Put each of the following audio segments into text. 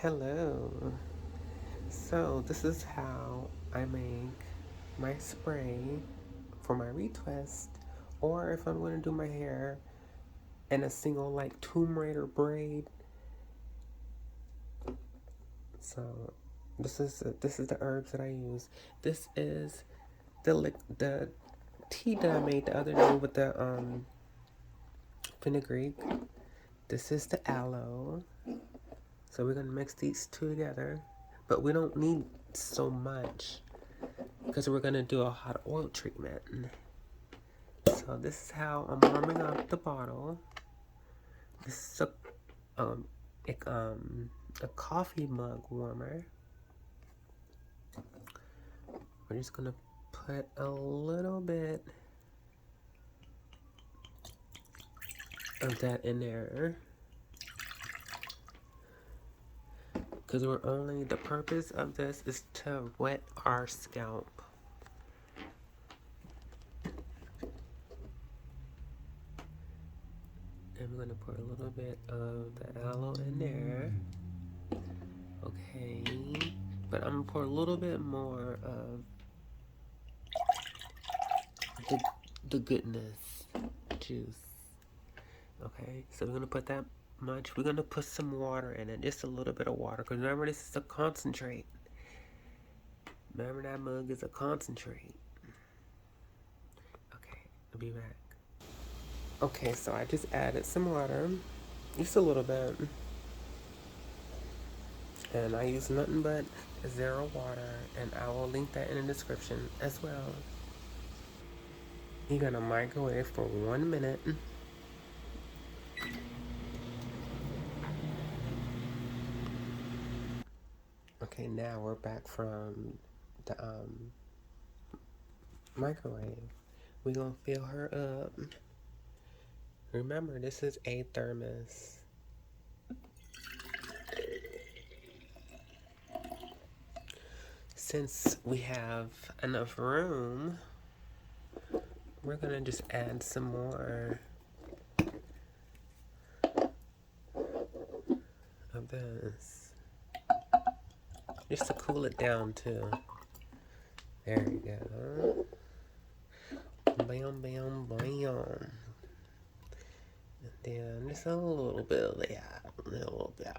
Hello. So this is how I make my spray for my retwist, or if I'm going to do my hair in a single like Tomb Raider braid. So this is the herbs that I use. This is the tea that I made the other day with the fenugreek. This is the aloe. So we're gonna mix these two together, but we don't need so much because we're gonna do a hot oil treatment. So this is how I'm warming up the bottle. This is a coffee mug warmer. We're just gonna put a little bit of that in there because the purpose of this is to wet our scalp. And we're gonna put a little bit of the aloe in there. Okay, but I'm gonna pour a little bit more of the goodness juice. Okay, so we're gonna put that much. We're gonna put some water in it, just a little bit of water, because remember, this is a concentrate. Remember, that mug is a concentrate. Okay, I'll be back. Okay, so I just added some water, just a little bit, and I use nothing but zero water, and I will link that in the description as well. You're gonna microwave for 1 minute. Okay, now we're back from the microwave. We're gonna fill her up. Remember, this is a thermos. Since we have enough room, we're gonna just add some more of this. Just to cool it down too. There you go. Bam, bam, bam. And then just a little bit of that. A little bit.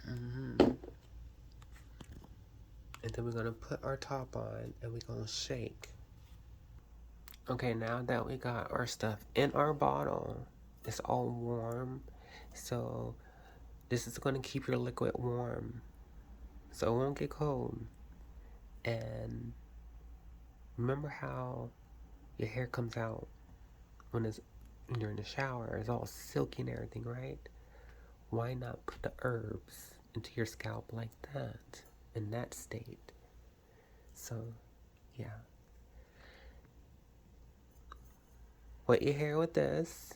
And then we're gonna put our top on and we're gonna shake. Okay, now that we got our stuff in our bottle, it's all warm. So this is gonna keep your liquid warm, so it won't get cold. And remember how your hair comes out when you're in the shower, it's all silky and everything, right? Why not put the herbs into your scalp like that, in that state? So, yeah. Wet your hair with this,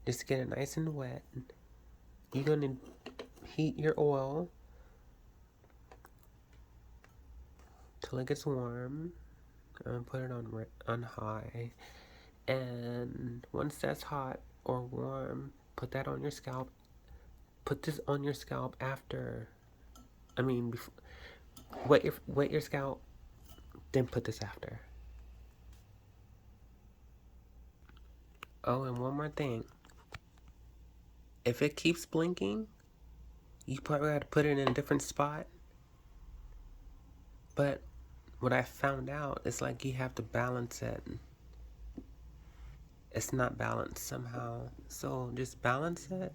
just to get it nice and wet. You're gonna heat your oil till it gets warm, and put it on high. And once that's hot or warm, put that on your scalp. Put this on your scalp after. Wet your scalp, then put this after. Oh, and one more thing. If it keeps blinking, you probably have to put it in a different spot. But what I found out is like you have to balance it. It's not balanced somehow. So just balance it.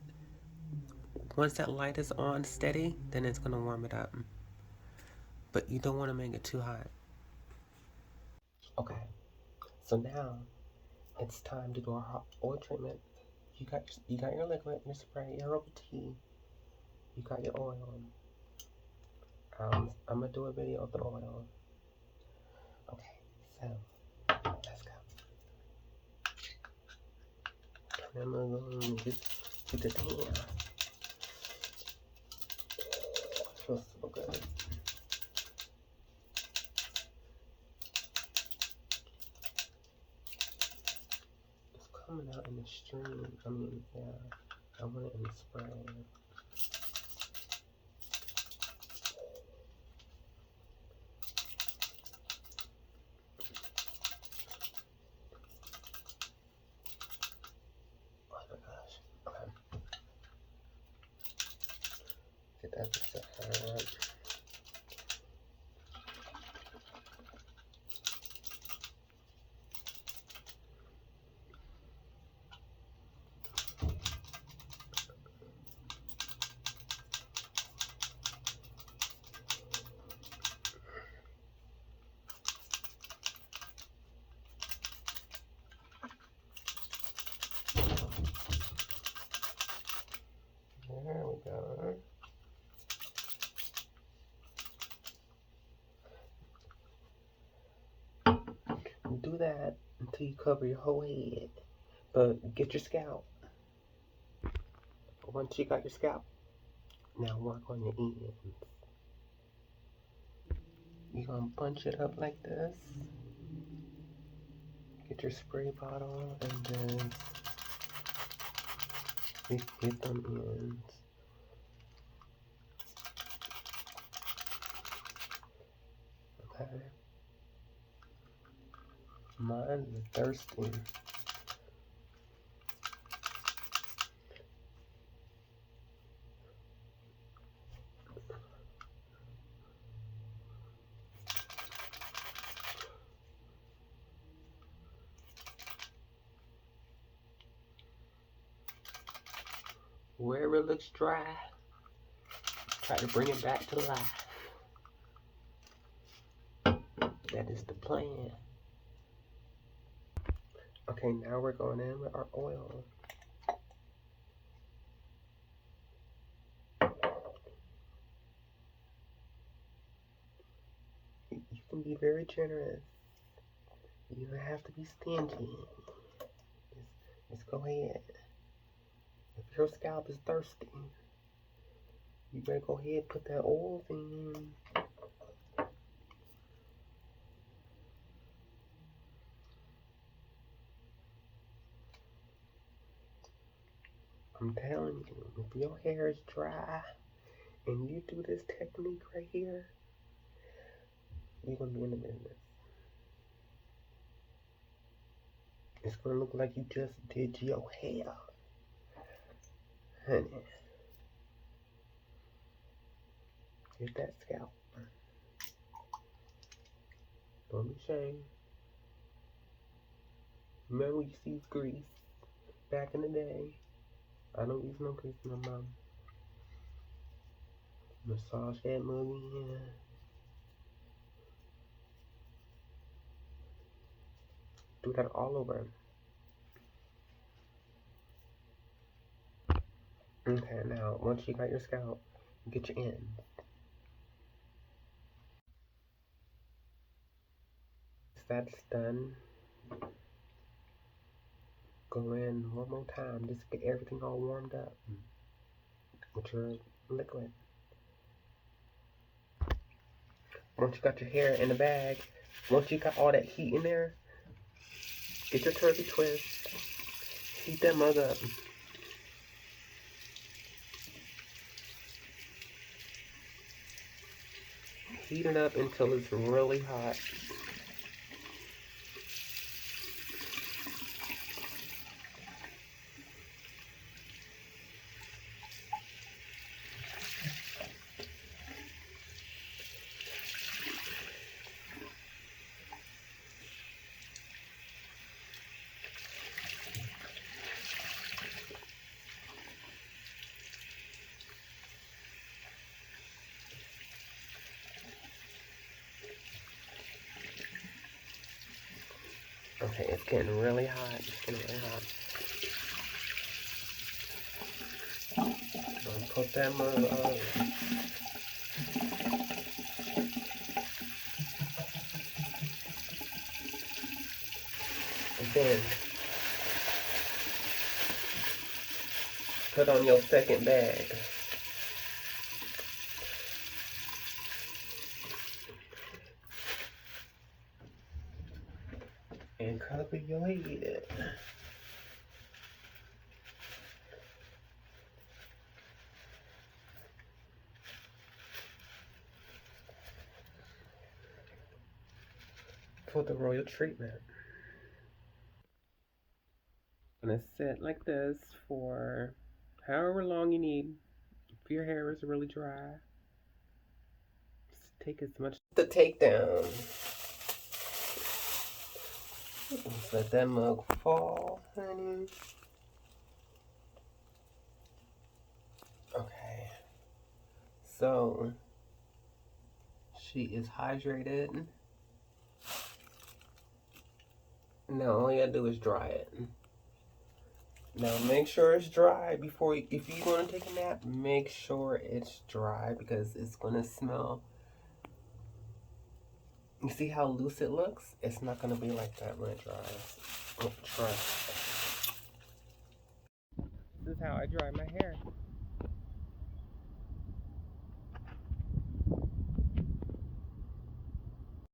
Once that light is on steady, then it's gonna warm it up. But you don't want to make it too hot. Okay, so now it's time to do our hot oil treatment. You got your liquid, your spray, your herbal tea. You got your oil. I'm gonna do a video of the oil. Okay, so let's go. I'm gonna go just do the thing. Feels so good. It's coming out in the stream. Yeah, I want it in the spray. Get that stuff out. There we go. Do that until you cover your whole head. But get your scalp. Once you got your scalp, now work on your ends. You're gonna bunch it up like this. Get your spray bottle and then hit them ends. Okay. Mine is thirsty. Wherever it looks dry, try to bring it back to life. That is the plan. Okay, now we're going in with our oil. You can be very generous. You don't have to be stingy. Just go ahead. If your scalp is thirsty, you better go ahead and put that oil in. I'm telling you, if your hair is dry and you do this technique right here, you're gonna be in the business. It's gonna look like you just did your hair, honey. Get that scalp. Don't be ashamed. Remember we used to use grease back in the day. I don't use no grease no more. Massage that mug in. Do that all over. Okay, now once you got your scalp, get your ends. Once that's done, go in one more time. Just get everything all warmed up with your liquid. Once you got your hair in the bag, once you got all that heat in there, get your turkey twist, heat that mug up. Heat it up until it's really hot. Okay, it's getting really hot. It's getting really hot. Gonna put that mug on. And then put on your second bag. And cover your head. For the royal treatment. I'm gonna sit like this for however long you need If your hair is really dry, just take as much to take down. Just let that mug fall, honey. Okay. So, she is hydrated. Now all you gotta do is dry it. Now make sure it's dry before, if you want to take a nap, make sure it's dry because it's going to smell. You see how loose it looks? It's not going to be like that when it dries. Oh, trust. This is how I dry my hair.